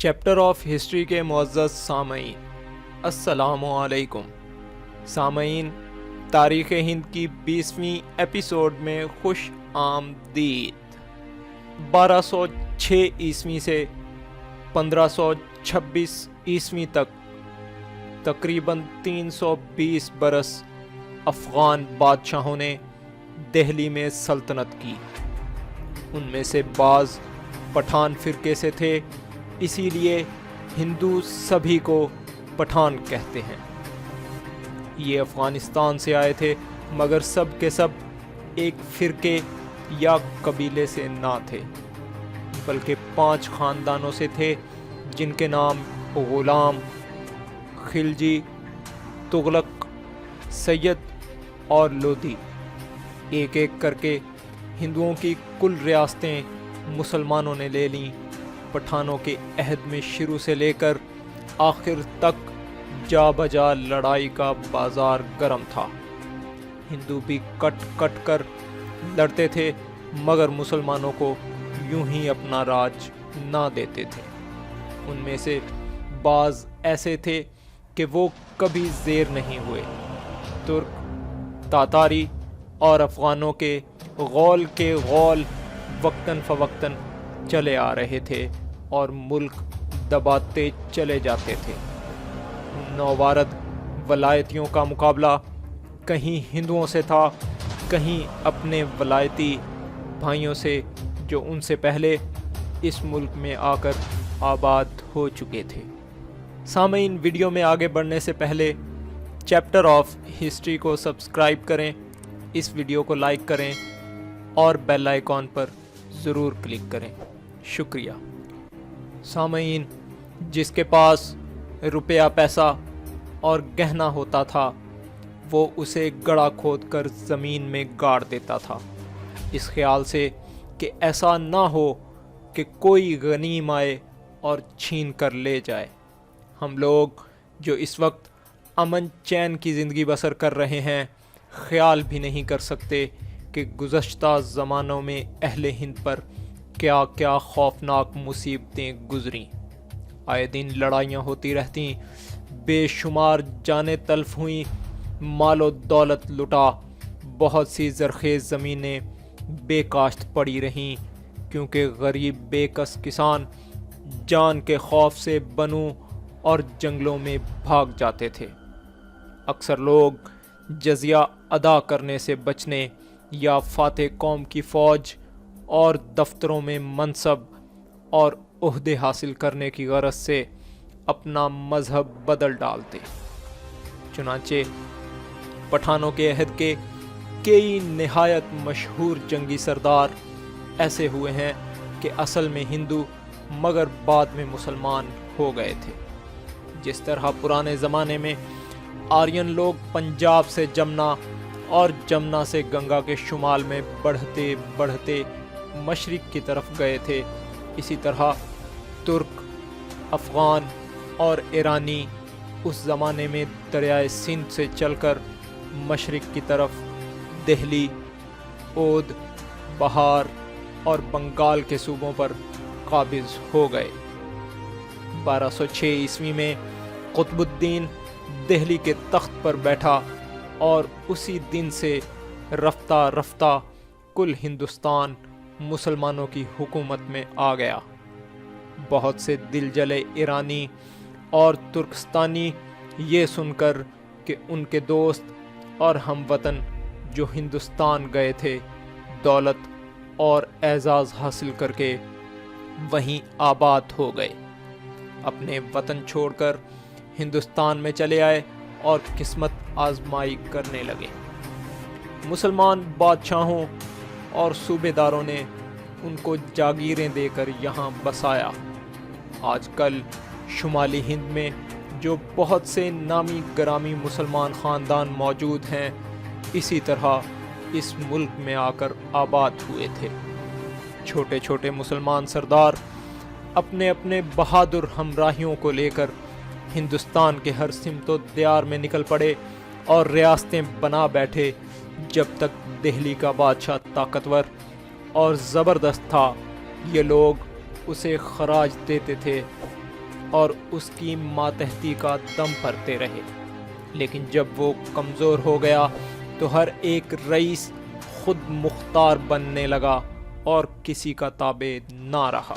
Chapter of history کے معزز سامعین، السلام علیکم۔ سامعین، تاریخ ہند کی 20ویں ایپیسوڈ میں خوش آمدید۔ 1206 عیسوی سے 1526 عیسوی تک تقریباً 320 برس افغان بادشاہوں نے دہلی میں سلطنت کی۔ ان میں سے بعض پٹھان فرقے سے تھے، اسی لیے ہندو سبھی کو پٹھان کہتے ہیں۔ یہ افغانستان سے آئے تھے، مگر سب کے سب ایک فرقے یا قبیلے سے نہ تھے، بلکہ 5 خاندانوں سے تھے، جن کے نام غلام، خلجی، تغلق، سید اور لودھی۔ ایک ایک کر کے ہندوؤں کی کل ریاستیں مسلمانوں نے لے لیں۔ پٹھانوں کے عہد میں شروع سے لے کر آخر تک جا بجا لڑائی کا بازار گرم تھا۔ ہندو بھی کٹ کٹ کر لڑتے تھے، مگر مسلمانوں کو یوں ہی اپنا راج نہ دیتے تھے۔ ان میں سے بعض ایسے تھے کہ وہ کبھی زیر نہیں ہوئے۔ ترک، تاتاری اور افغانوں کے غول وقتاً فوقتاً چلے آ رہے تھے اور ملک دباتے چلے جاتے تھے۔ نوبارد ولایتیوں کا مقابلہ کہیں ہندوؤں سے تھا، کہیں اپنے ولایتی بھائیوں سے جو ان سے پہلے اس ملک میں آ کر آباد ہو چکے تھے۔ سامعین، ویڈیو میں آگے بڑھنے سے پہلے چیپٹر آف ہسٹری کو سبسکرائب کریں، اس ویڈیو کو لائک کریں اور بیل آئیکن پر ضرور کلک کریں۔ شکریہ۔ سامعین، جس کے پاس روپیہ پیسہ اور گہنا ہوتا تھا، وہ اسے گڑھا کھود کر زمین میں گاڑ دیتا تھا، اس خیال سے کہ ایسا نہ ہو کہ کوئی غنیم آئے اور چھین کر لے جائے۔ ہم لوگ جو اس وقت امن چین کی زندگی بسر کر رہے ہیں، خیال بھی نہیں کر سکتے کہ گزشتہ زمانوں میں اہل ہند پر کیا کیا خوفناک مصیبتیں گزریں۔ آئے دن لڑائیاں ہوتی رہتیں، بے شمار جانیں تلف ہوئیں، مال و دولت لٹا، بہت سی زرخیز زمینیں بے کاشت پڑی رہیں، کیونکہ غریب بے کس کسان جان کے خوف سے بنوں اور جنگلوں میں بھاگ جاتے تھے۔ اکثر لوگ جزیہ ادا کرنے سے بچنے یا فاتح قوم کی فوج اور دفتروں میں منصب اور عہدے حاصل کرنے کی غرض سے اپنا مذہب بدل ڈالتے۔ چنانچہ پٹھانوں کے عہد کے کئی نہایت مشہور جنگی سردار ایسے ہوئے ہیں کہ اصل میں ہندو مگر بعد میں مسلمان ہو گئے تھے۔ جس طرح پرانے زمانے میں آرین لوگ پنجاب سے جمنا اور جمنا سے گنگا کے شمال میں بڑھتے بڑھتے مشرق کی طرف گئے تھے، اسی طرح ترک، افغان اور ایرانی اس زمانے میں دریائے سندھ سے چل کر مشرق کی طرف دہلی، اودھ، بہار اور بنگال کے صوبوں پر قابض ہو گئے۔ 1206 عیسوی میں قطب الدین دہلی کے تخت پر بیٹھا اور اسی دن سے رفتہ رفتہ کل ہندوستان مسلمانوں کی حکومت میں آ گیا۔ بہت سے دل جلے ایرانی اور ترکستانی یہ سن کر کہ ان کے دوست اور ہم وطن جو ہندوستان گئے تھے، دولت اور اعزاز حاصل کر کے وہیں آباد ہو گئے، اپنے وطن چھوڑ کر ہندوستان میں چلے آئے اور قسمت آزمائی کرنے لگے۔ مسلمان بادشاہوں اور صوبے داروں نے ان کو جاگیریں دے کر یہاں بسایا۔ آج کل شمالی ہند میں جو بہت سے نامی گرامی مسلمان خاندان موجود ہیں، اسی طرح اس ملک میں آ کر آباد ہوئے تھے۔ چھوٹے چھوٹے مسلمان سردار اپنے اپنے بہادر ہمراہیوں کو لے کر ہندوستان کے ہر سمت و دیار میں نکل پڑے اور ریاستیں بنا بیٹھے۔ جب تک دہلی کا بادشاہ طاقتور اور زبردست تھا، یہ لوگ اسے خراج دیتے تھے اور اس کی ماتحتی کا دم بھرتے رہے، لیکن جب وہ کمزور ہو گیا تو ہر ایک رئیس خود مختار بننے لگا اور کسی کا تابع نہ رہا۔